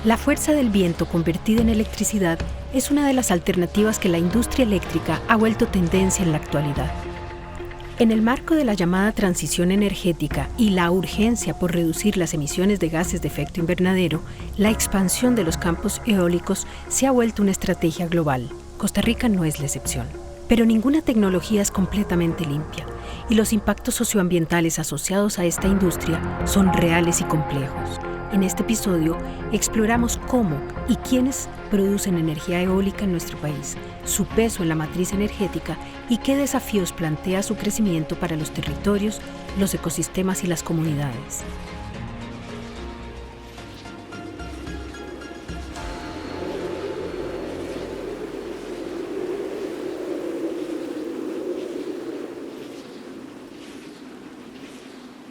La fuerza del viento convertida en electricidad es una de las alternativas que la industria eléctrica ha vuelto tendencia en la actualidad. En el marco de la llamada transición energética y la urgencia por reducir las emisiones de gases de efecto invernadero, la expansión de los campos eólicos se ha vuelto una estrategia global. Costa Rica no es la excepción. Pero ninguna tecnología es completamente limpia y los impactos socioambientales asociados a esta industria son reales y complejos. En este episodio exploramos cómo y quiénes producen energía eólica en nuestro país, su peso en la matriz energética y qué desafíos plantea su crecimiento para los territorios, los ecosistemas y las comunidades.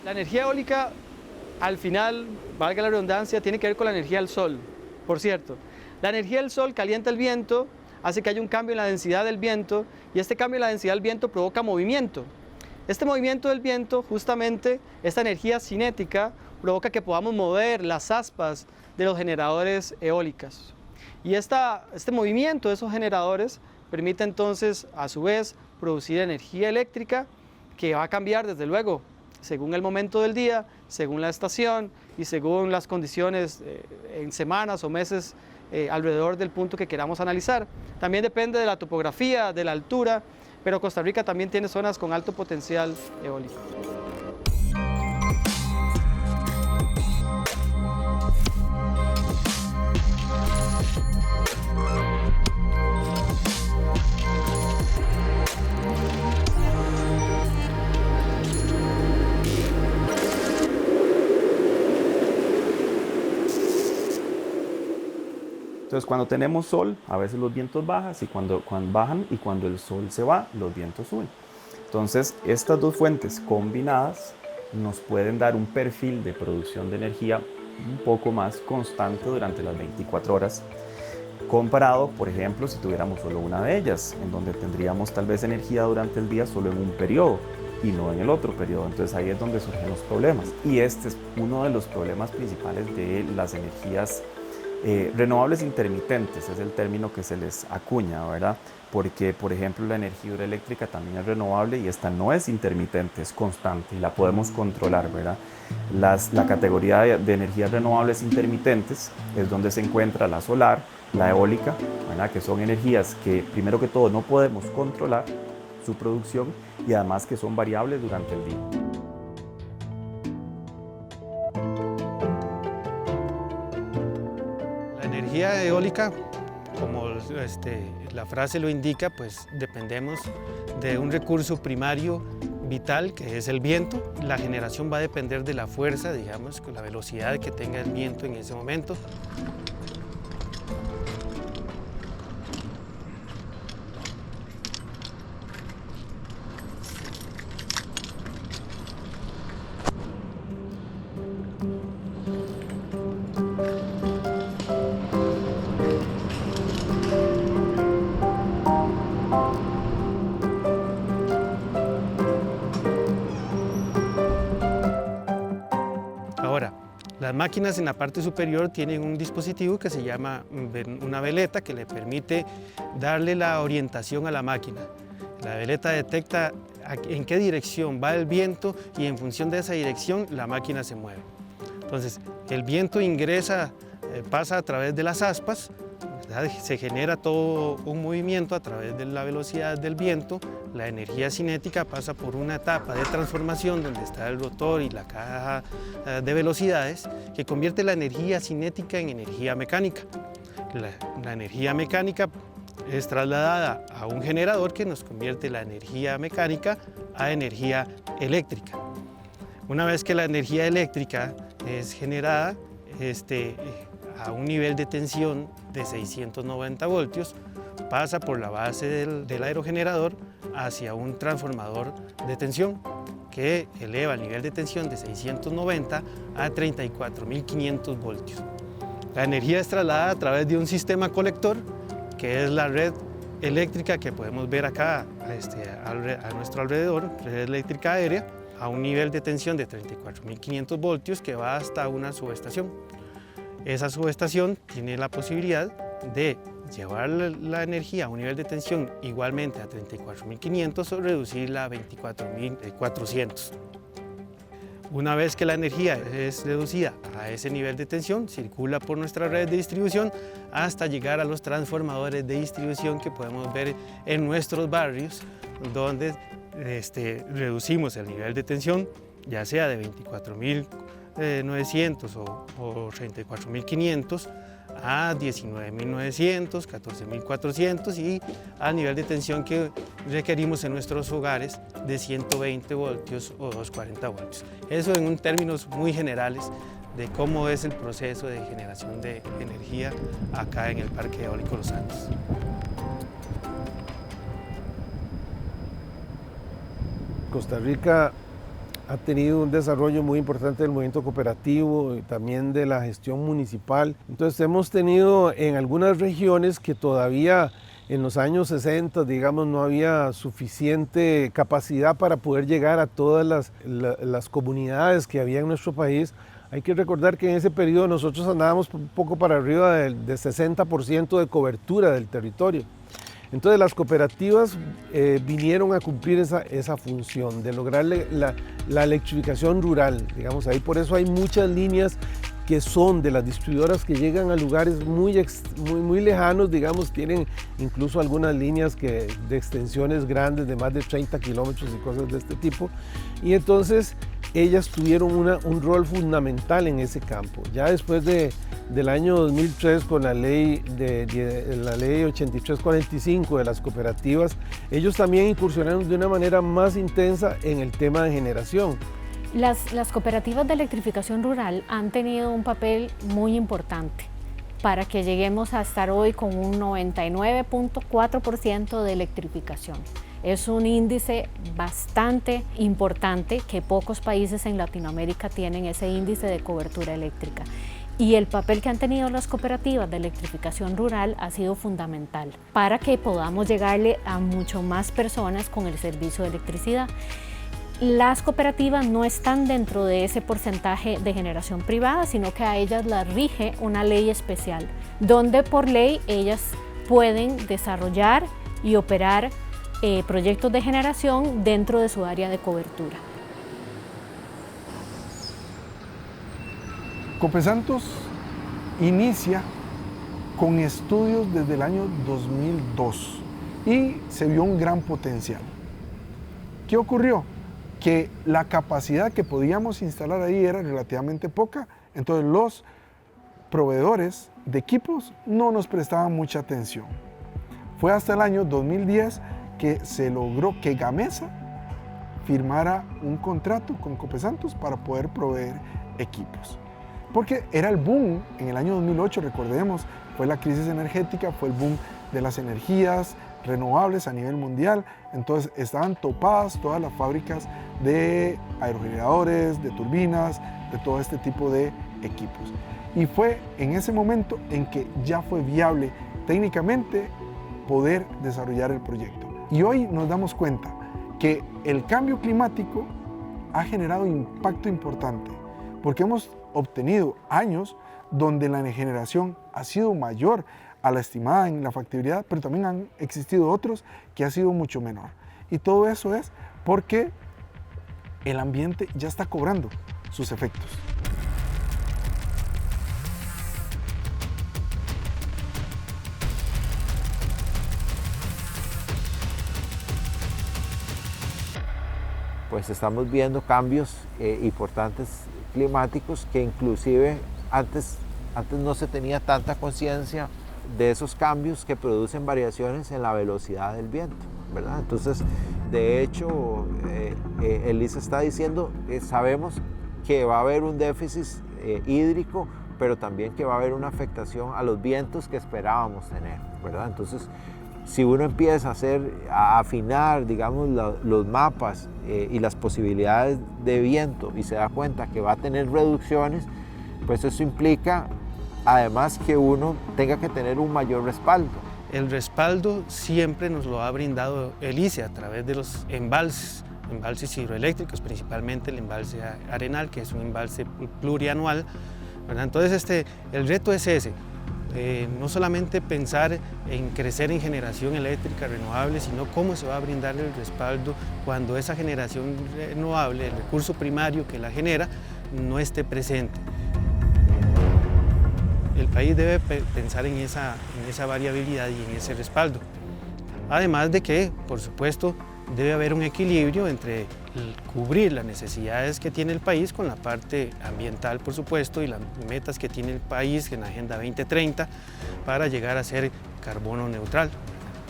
La energía eólica, al final, valga la redundancia, tiene que ver con la energía del sol. Por cierto, la energía del sol calienta el viento, hace que haya un cambio en la densidad del viento y este cambio en la densidad del viento provoca movimiento. Este movimiento del viento, justamente, esta energía cinética, provoca que podamos mover las aspas de los generadores eólicos. Y este movimiento de esos generadores permite entonces, a su vez, producir energía eléctrica que va a cambiar, desde luego, según el momento del día, según la estación y según las condiciones en semanas o meses alrededor del punto que queramos analizar. También depende de la topografía, de la altura, pero Costa Rica también tiene zonas con alto potencial eólico. Entonces, cuando tenemos sol, a veces los vientos bajan y cuando bajan y cuando el sol se va, los vientos suben. Entonces, estas dos fuentes combinadas nos pueden dar un perfil de producción de energía un poco más constante durante las 24 horas, comparado, por ejemplo, si tuviéramos solo una de ellas, en donde tendríamos tal vez energía durante el día solo en un periodo y no en el otro periodo. Entonces ahí es donde surgen los problemas. Y este es uno de los problemas principales de las energías renovables intermitentes, es el término que se les acuña, ¿verdad? Porque, por ejemplo, la energía hidroeléctrica también es renovable y esta no es intermitente, es constante y la podemos controlar, ¿verdad? La categoría de energías renovables intermitentes es donde se encuentra la solar, la eólica, ¿verdad? Que son energías que, primero que todo, no podemos controlar su producción y además que son variables durante el día. La energía eólica, como la frase lo indica, pues dependemos de un recurso primario vital que es el viento. La generación va a depender de la fuerza, digamos, con la velocidad que tenga el viento en ese momento. Ahora, las máquinas en la parte superior tienen un dispositivo que se llama una veleta que le permite darle la orientación a la máquina. La veleta detecta en qué dirección va el viento y en función de esa dirección la máquina se mueve. Entonces, el viento ingresa, pasa a través de las aspas, ¿verdad? Se genera todo un movimiento a través de la velocidad del viento. La energía cinética pasa por una etapa de transformación donde está el rotor y la caja de velocidades que convierte la energía cinética en energía mecánica. La energía mecánica es trasladada a un generador que nos convierte la energía mecánica a energía eléctrica. Una vez que la energía eléctrica es generada a un nivel de tensión de 690 voltios, pasa por la base del aerogenerador hacia un transformador de tensión que eleva el nivel de tensión de 690 a 34.500 voltios. La energía es trasladada a través de un sistema colector, que es la red eléctrica que podemos ver acá a nuestro alrededor, red eléctrica aérea, a un nivel de tensión de 34.500 voltios que va hasta una subestación. Esa subestación tiene la posibilidad de llevar la energía a un nivel de tensión igualmente a 34.500 o reducirla a 24.400. Una vez que la energía es reducida a ese nivel de tensión, circula por nuestra red de distribución hasta llegar a los transformadores de distribución que podemos ver en nuestros barrios, donde reducimos el nivel de tensión, ya sea de 24.900 o 34.500 a 19.900, 14.400 y al nivel de tensión que requerimos en nuestros hogares de 120 voltios o 240 voltios. Eso en términos muy generales de cómo es el proceso de generación de energía acá en el Parque Eólico Los Santos. Costa Rica ha tenido un desarrollo muy importante del movimiento cooperativo y también de la gestión municipal. Entonces hemos tenido en algunas regiones que todavía en los años 60, digamos, no había suficiente capacidad para poder llegar a todas las comunidades que había en nuestro país. Hay que recordar que en ese periodo nosotros andábamos un poco para arriba del 60% de cobertura del territorio. Entonces las cooperativas vinieron a cumplir esa función de lograr la electrificación rural, digamos, ahí por eso hay muchas líneas que son de las distribuidoras que llegan a lugares muy lejanos, digamos, tienen incluso algunas líneas de extensiones grandes de más de 30 kilómetros y cosas de este tipo, y entonces ellas tuvieron un rol fundamental en ese campo. Ya después del año 2003 con la ley 8345 de las cooperativas, ellos también incursionaron de una manera más intensa en el tema de generación. Las cooperativas de electrificación rural han tenido un papel muy importante para que lleguemos a estar hoy con un 99.4% de electrificación. Es un índice bastante importante que pocos países en Latinoamérica tienen ese índice de cobertura eléctrica. Y el papel que han tenido las cooperativas de electrificación rural ha sido fundamental para que podamos llegarle a mucho más personas con el servicio de electricidad. Las cooperativas no están dentro de ese porcentaje de generación privada, sino que a ellas las rige una ley especial, donde por ley ellas pueden desarrollar y operar proyectos de generación dentro de su área de cobertura. Copesantos inicia con estudios desde el año 2002 y se vio un gran potencial. ¿Qué ocurrió? Que la capacidad que podíamos instalar ahí era relativamente poca, entonces los proveedores de equipos no nos prestaban mucha atención. Fue hasta el año 2010 que se logró que Gamesa firmara un contrato con Copesantos para poder proveer equipos. Porque era el boom en el año 2008, recordemos, fue la crisis energética, fue el boom de las energías renovables a nivel mundial, entonces estaban topadas todas las fábricas de aerogeneradores, de turbinas, de todo este tipo de equipos. Y fue en ese momento en que ya fue viable técnicamente poder desarrollar el proyecto. Y hoy nos damos cuenta que el cambio climático ha generado impacto importante, porque hemos obtenido años donde la generación ha sido mayor a la estimada en la factibilidad, pero también han existido otros que ha sido mucho menor. Y todo eso es porque el ambiente ya está cobrando sus efectos. Pues estamos viendo cambios importantes climáticos que inclusive antes no se tenía tanta conciencia de esos cambios que producen variaciones en la velocidad del viento, ¿verdad? Entonces, de hecho, el LIS está diciendo, sabemos que va a haber un déficit hídrico, pero también que va a haber una afectación a los vientos que esperábamos tener, ¿verdad? Entonces, si uno empieza a afinar, digamos, los mapas y las posibilidades de viento y se da cuenta que va a tener reducciones, pues eso implica además que uno tenga que tener un mayor respaldo. El respaldo siempre nos lo ha brindado el ICE a través de los embalses hidroeléctricos, principalmente el embalse Arenal, que es un embalse plurianual, ¿verdad? Entonces el reto es ese, no solamente pensar en crecer en generación eléctrica renovable, sino cómo se va a brindar el respaldo cuando esa generación renovable, el recurso primario que la genera, no esté presente. El país debe pensar en esa variabilidad y en ese respaldo. Además de que, por supuesto, debe haber un equilibrio entre cubrir las necesidades que tiene el país con la parte ambiental, por supuesto, y las metas que tiene el país en la Agenda 2030 para llegar a ser carbono neutral.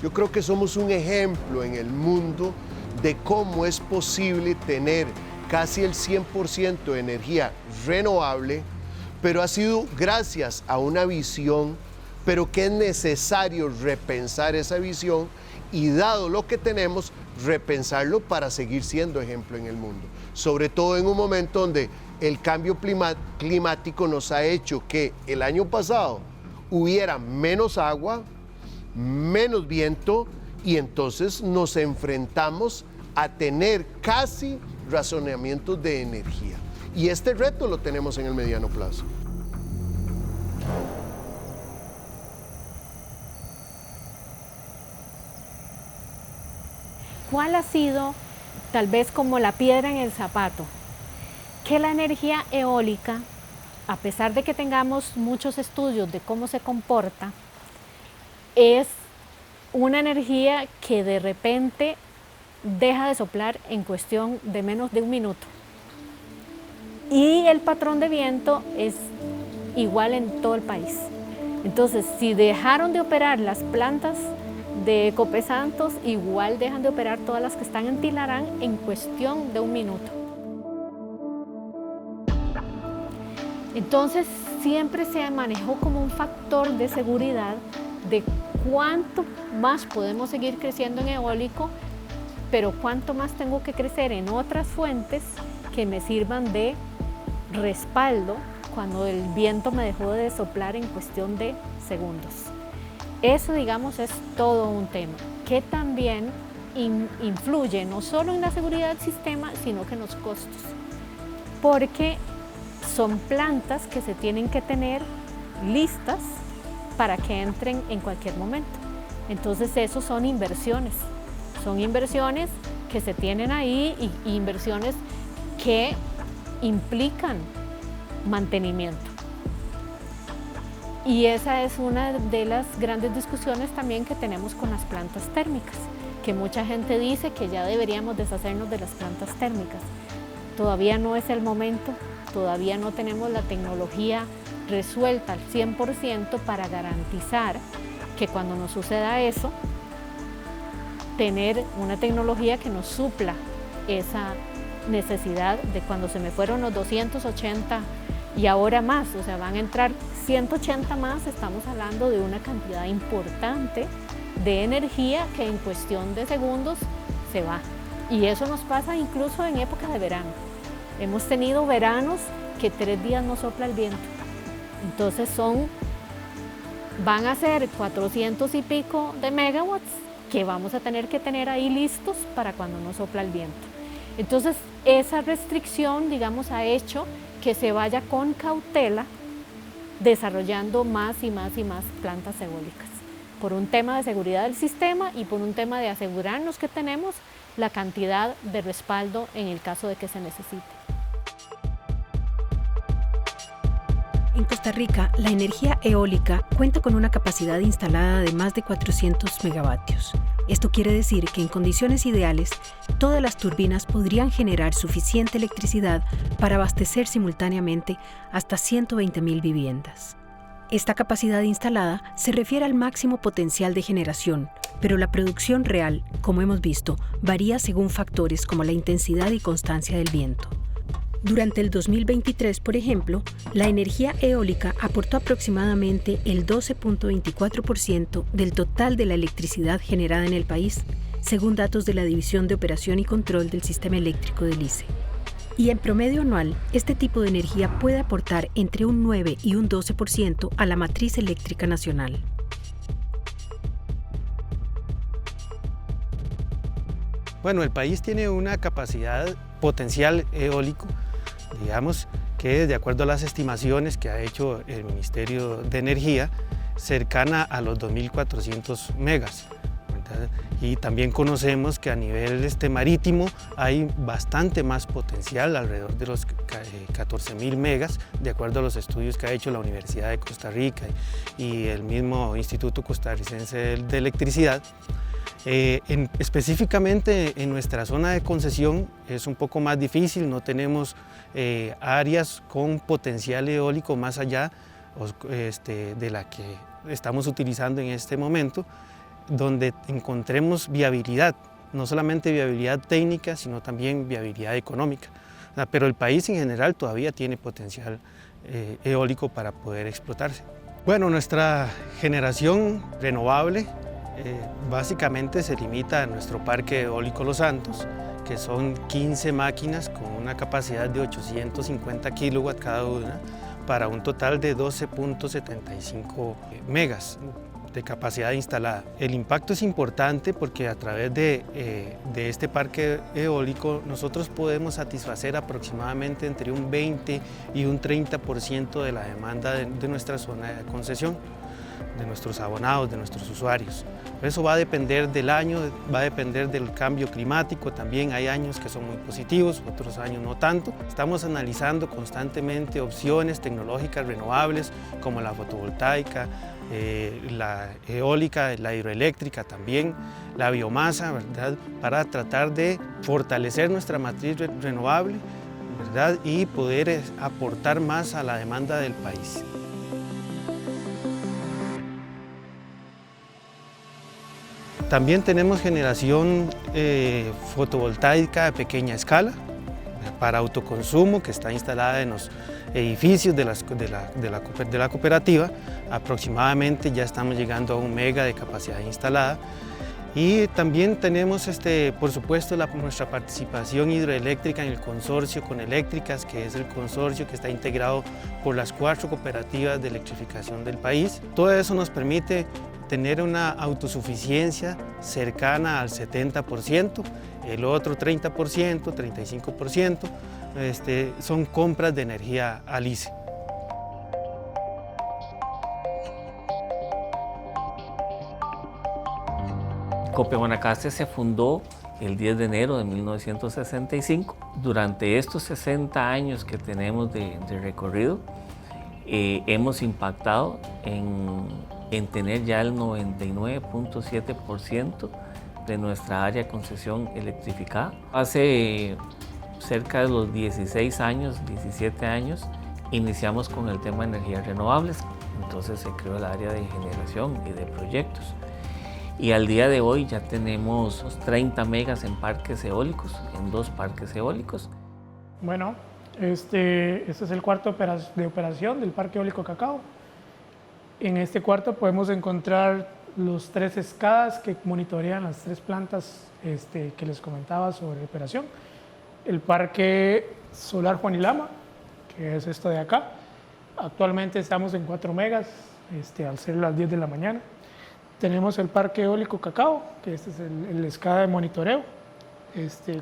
Yo creo que somos un ejemplo en el mundo de cómo es posible tener casi el 100% de energía renovable, pero ha sido gracias a una visión, pero que es necesario repensar esa visión y, dado lo que tenemos, repensarlo para seguir siendo ejemplo en el mundo. Sobre todo en un momento donde el cambio climático nos ha hecho que el año pasado hubiera menos agua, menos viento, y entonces nos enfrentamos a tener casi racionamientos de energía. Y este reto lo tenemos en el mediano plazo. ¿Cuál ha sido, tal vez como la piedra en el zapato? Que la energía eólica, a pesar de que tengamos muchos estudios de cómo se comporta, es una energía que de repente deja de soplar en cuestión de menos de un minuto. Y el patrón de viento es igual en todo el país. Entonces, si dejaron de operar las plantas de Ecopesantos, igual dejan de operar todas las que están en Tilarán en cuestión de un minuto. Entonces, siempre se manejó como un factor de seguridad de cuánto más podemos seguir creciendo en eólico, pero cuánto más tengo que crecer en otras fuentes que me sirvan de respaldo cuando el viento me dejó de soplar en cuestión de segundos. Eso, digamos, es todo un tema que también influye no solo en la seguridad del sistema, sino que en los costos, porque son plantas que se tienen que tener listas para que entren en cualquier momento. Entonces, eso son inversiones que se tienen ahí y inversiones que implican mantenimiento. Y esa es una de las grandes discusiones también que tenemos con las plantas térmicas, que mucha gente dice que ya deberíamos deshacernos de las plantas térmicas. Todavía no es el momento, todavía no tenemos la tecnología resuelta al 100% para garantizar que cuando nos suceda eso, tener una tecnología que nos supla esa necesidad de cuando se me fueron los 280 y ahora más, o sea, van a entrar 180 más, estamos hablando de una cantidad importante de energía que en cuestión de segundos se va. Y eso nos pasa incluso en época de verano. Hemos tenido veranos que 3 días no sopla el viento. Entonces van a ser 400 y pico de megawatts que vamos a tener que tener ahí listos para cuando no sopla el viento. Entonces, esa restricción, digamos, ha hecho que se vaya con cautela desarrollando más y más y más plantas eólicas, por un tema de seguridad del sistema y por un tema de asegurarnos que tenemos la cantidad de respaldo en el caso de que se necesite. En Costa Rica, la energía eólica cuenta con una capacidad instalada de más de 400 megavatios. Esto quiere decir que en condiciones ideales, todas las turbinas podrían generar suficiente electricidad para abastecer simultáneamente hasta 120.000 viviendas. Esta capacidad instalada se refiere al máximo potencial de generación, pero la producción real, como hemos visto, varía según factores como la intensidad y constancia del viento. Durante el 2023, por ejemplo, la energía eólica aportó aproximadamente el 12.24% del total de la electricidad generada en el país, según datos de la División de Operación y Control del Sistema Eléctrico del ICE. Y en promedio anual, este tipo de energía puede aportar entre un 9 y un 12% a la matriz eléctrica nacional. Bueno, el país tiene una capacidad potencial eólico, digamos, que de acuerdo a las estimaciones que ha hecho el Ministerio de Energía, cercana a los 2.400 megas. ¿Verdad? Y también conocemos que a nivel marítimo hay bastante más potencial, alrededor de los 14.000 megas, de acuerdo a los estudios que ha hecho la Universidad de Costa Rica y el mismo Instituto Costarricense de Electricidad. Específicamente en nuestra zona de concesión es un poco más difícil, no tenemos áreas con potencial eólico más allá de la que estamos utilizando en este momento, donde encontremos viabilidad, no solamente viabilidad técnica, sino también viabilidad económica. Pero el país en general todavía tiene potencial eólico para poder explotarse. Bueno, nuestra generación renovable básicamente se limita a nuestro parque eólico Los Santos, que son 15 máquinas con una capacidad de 850 kilowatts cada una, para un total de 12.75 megas de capacidad instalada. El impacto es importante porque a través de este parque eólico nosotros podemos satisfacer aproximadamente entre un 20 y un 30% de la demanda de nuestra zona de concesión, de nuestros abonados, de nuestros usuarios. Eso va a depender del año, va a depender del cambio climático, también hay años que son muy positivos, otros años no tanto. Estamos analizando constantemente opciones tecnológicas renovables como la fotovoltaica, la eólica, la hidroeléctrica también, la biomasa, ¿verdad? Para tratar de fortalecer nuestra matriz renovable, ¿verdad? Y poder aportar más a la demanda del país. También tenemos generación fotovoltaica de pequeña escala para autoconsumo que está instalada en los edificios de la cooperativa. Aproximadamente ya estamos llegando a 1 mega de capacidad instalada. Y también tenemos, por supuesto, nuestra participación hidroeléctrica en el consorcio Coneléctricas, que es el consorcio que está integrado por las 4 cooperativas de electrificación del país. Todo eso nos permite tener una autosuficiencia cercana al 70%, el otro 30%, 35% son compras de energía al ICE. COPE Guanacaste se fundó el 10 de enero de 1965. Durante estos 60 años que tenemos de recorrido, hemos impactado en tener ya el 99.7% de nuestra área de concesión electrificada. Hace cerca de los 16 años, 17 años, iniciamos con el tema de energías renovables. Entonces se creó el área de generación y de proyectos. Y al día de hoy ya tenemos 30 megas en parques eólicos, en 2 parques eólicos. Bueno, este es el cuarto de operación del Parque Eólico Cacao. En este cuarto podemos encontrar los 3 escadas que monitorean las 3 plantas que les comentaba sobre operación. El Parque Solar Juan y Lama, que es esto de acá. Actualmente estamos en 4 megas, al ser las 10 de la mañana. Tenemos el Parque Eólico Cacao, que este es el escada de monitoreo,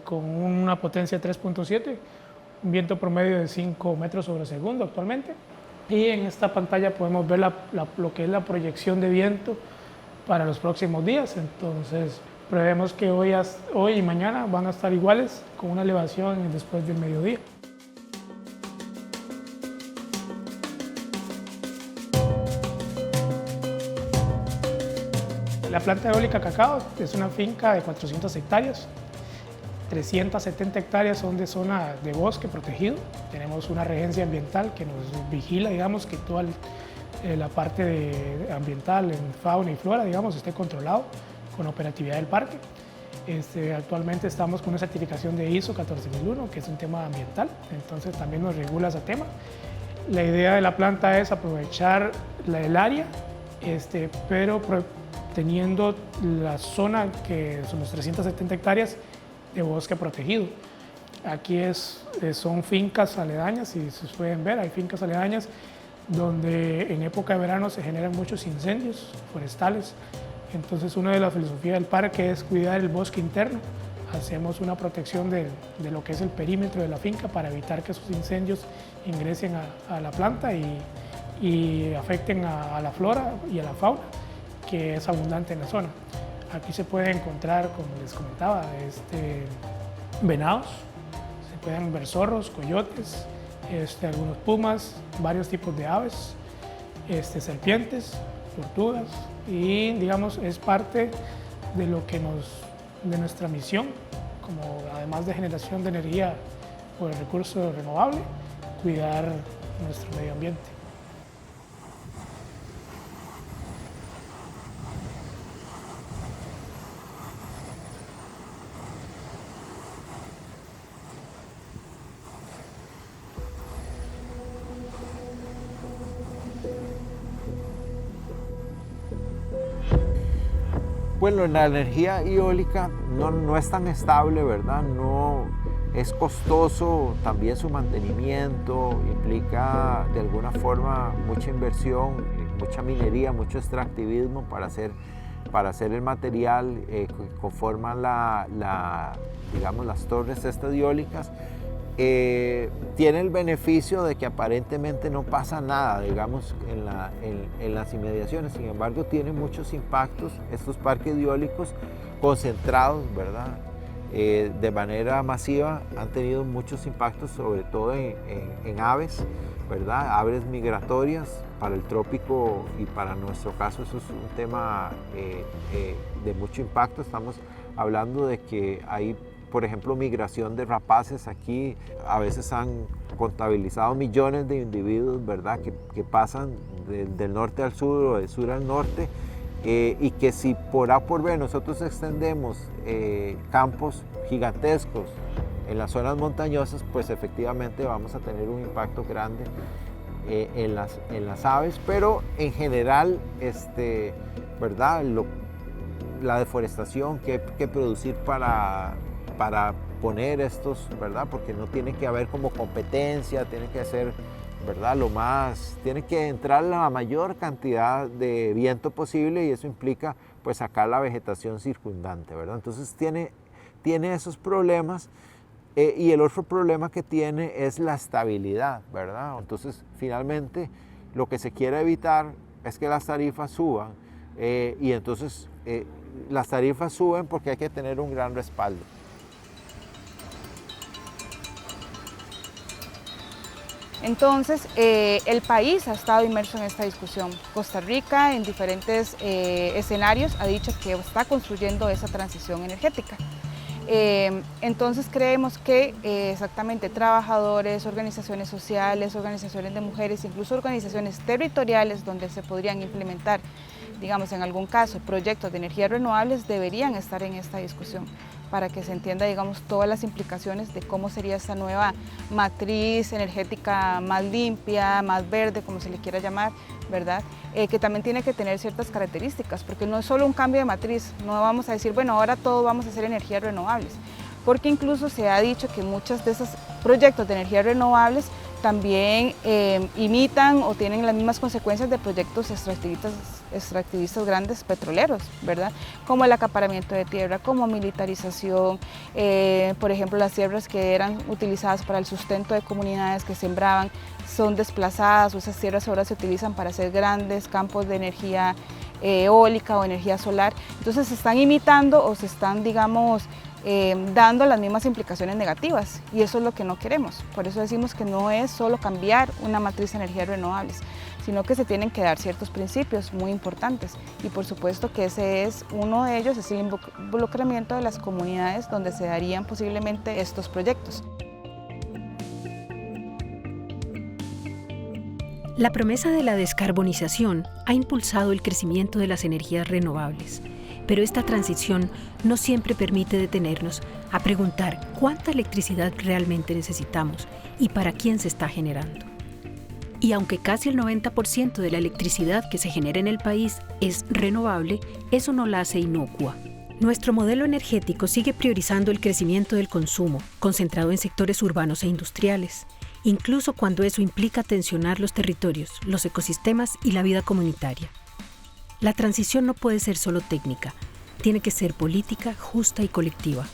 con una potencia de 3.7, un viento promedio de 5 metros sobre segundo actualmente. Y en esta pantalla podemos ver lo que es la proyección de viento para los próximos días. Entonces, prevemos que hoy y mañana van a estar iguales, con una elevación después del mediodía. La planta eólica Cacao es una finca de 400 hectáreas. 370 hectáreas son de zona de bosque protegido. Tenemos una regencia ambiental que nos vigila, digamos, que todo la parte ambiental, en fauna y flora, digamos, esté controlado con operatividad del parque. Actualmente estamos con una certificación de ISO 14001, que es un tema ambiental, entonces también nos regula ese tema. La idea de la planta es aprovechar el área, pero teniendo la zona que son los 370 hectáreas de bosque protegido. Aquí son fincas aledañas, y se pueden ver, hay fincas aledañas donde en época de verano se generan muchos incendios forestales. Entonces, una de las filosofías del parque es cuidar el bosque interno. Hacemos una protección de lo que es el perímetro de la finca para evitar que esos incendios ingresen a la planta y afecten a la flora y a la fauna, que es abundante en la zona. Aquí se puede encontrar, como les comentaba, venados, se pueden ver zorros, coyotes, algunos pumas, varios tipos de aves, serpientes, tortugas, y digamos es parte de lo que de nuestra misión, como además de generación de energía por el recurso renovable, cuidar nuestro medio ambiente. Bueno, la energía eólica no es tan estable, ¿verdad? No es costoso también su mantenimiento, implica de alguna forma mucha inversión, mucha minería, mucho extractivismo para hacer el material que conforman digamos, las torres estas eólicas. Tiene el beneficio de que aparentemente no pasa nada, digamos, en las inmediaciones. Sin embargo, tiene muchos impactos estos parques eólicos concentrados, ¿verdad? De manera masiva han tenido muchos impactos, sobre todo en aves, ¿verdad? Aves migratorias. Para el trópico y para nuestro caso eso es un tema de mucho impacto. Estamos hablando de que hay, por ejemplo, migración de rapaces aquí. A veces han contabilizado millones de individuos, ¿verdad?, que pasan del norte al sur o del sur al norte, y que si por A por B nosotros extendemos campos gigantescos en las zonas montañosas, pues efectivamente vamos a tener un impacto grande en las aves, pero en general, ¿verdad?, la deforestación que hay que producir para poner estos, ¿verdad?, porque no tiene que haber como competencia, tiene que hacer, ¿verdad?, tiene que entrar la mayor cantidad de viento posible, y eso implica pues sacar la vegetación circundante, ¿verdad? Entonces tiene esos problemas. Y el otro problema que tiene es la estabilidad, ¿verdad? Entonces, finalmente, lo que se quiere evitar es que las tarifas suban, y entonces las tarifas suben porque hay que tener un gran respaldo. Entonces, el país ha estado inmerso en esta discusión. Costa Rica, en diferentes escenarios, ha dicho que está construyendo esa transición energética. Entonces creemos que exactamente trabajadores, organizaciones sociales, organizaciones de mujeres, incluso organizaciones territoriales donde se podrían implementar, digamos en algún caso, proyectos de energías renovables deberían estar en esta discusión para que se entienda, digamos, todas las implicaciones de cómo sería esta nueva matriz energética más limpia, más verde, como se le quiera llamar, ¿verdad? Que también tiene que tener ciertas características, porque no es solo un cambio de matriz, no vamos a decir, bueno, ahora todo vamos a hacer energías renovables, porque incluso se ha dicho que muchos de esos proyectos de energías renovables también imitan o tienen las mismas consecuencias de proyectos extractivistas grandes petroleros, ¿verdad? Como el acaparamiento de tierra, como militarización, por ejemplo, las tierras que eran utilizadas para el sustento de comunidades que sembraban son desplazadas, o esas tierras ahora se utilizan para hacer grandes campos de energía eólica o energía solar. Entonces se están imitando o se están, digamos, dando las mismas implicaciones negativas, y eso es lo que no queremos. Por eso decimos que no es solo cambiar una matriz de energías renovables, sino que se tienen que dar ciertos principios muy importantes, y por supuesto que ese es uno de ellos, es el involucramiento de las comunidades donde se darían posiblemente estos proyectos. La promesa de la descarbonización ha impulsado el crecimiento de las energías renovables, pero esta transición no siempre permite detenernos a preguntar cuánta electricidad realmente necesitamos y para quién se está generando. Y aunque casi el 90% de la electricidad que se genera en el país es renovable, eso no la hace inocua. Nuestro modelo energético sigue priorizando el crecimiento del consumo, concentrado en sectores urbanos e industriales, incluso cuando eso implica tensionar los territorios, los ecosistemas y la vida comunitaria. La transición no puede ser solo técnica, tiene que ser política, justa y colectiva.